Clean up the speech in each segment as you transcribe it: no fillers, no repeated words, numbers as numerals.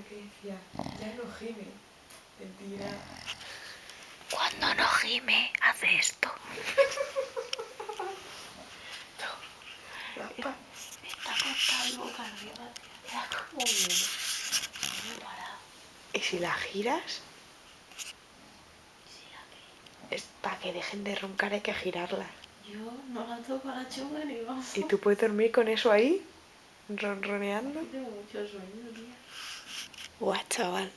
que decía, ya no gime. Mentira. Cuando no gime, hace esto. Rapa. Está acostada y boca arriba, tío. Mira cómo viene. No para. ¿Y si la giras? Sí, aquí. Es para que dejen de roncar, hay que girarla. Yo no la toco a la chunga ni vamos. ¿Y tú puedes dormir con eso ahí? Ronroneando. Tengo mucho sueño, tía. Guau, chaval.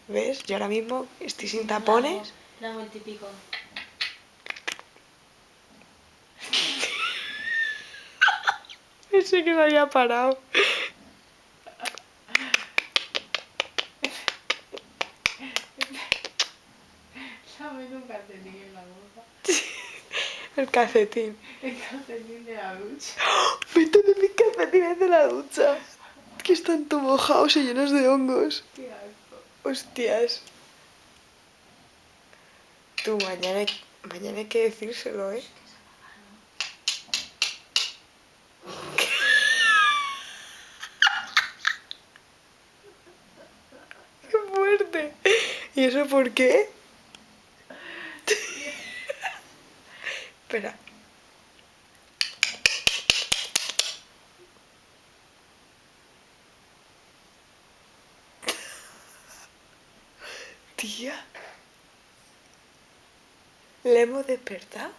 ¿Ves? Yo ahora mismo estoy sin Sí, tapones. la hago el típico. Pensé que me había parado. La meto un calcetín en la boca. El calcetín. El calcetín de la ducha. Métete mis calcetines de la ducha. Que están todo mojados y llenos de hongos. Qué asco. Hostias. Tú, mañana hay que decírselo, ¿eh? ¡Qué fuerte! ¿Y eso por qué? Espera. Tía. ¿Le hemos despertado?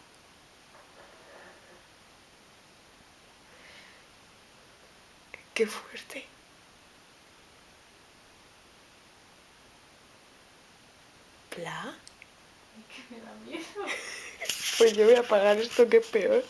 ¡Qué fuerte! ¿Pla? Es que me da miedo. Pues yo voy a apagar esto que es peor.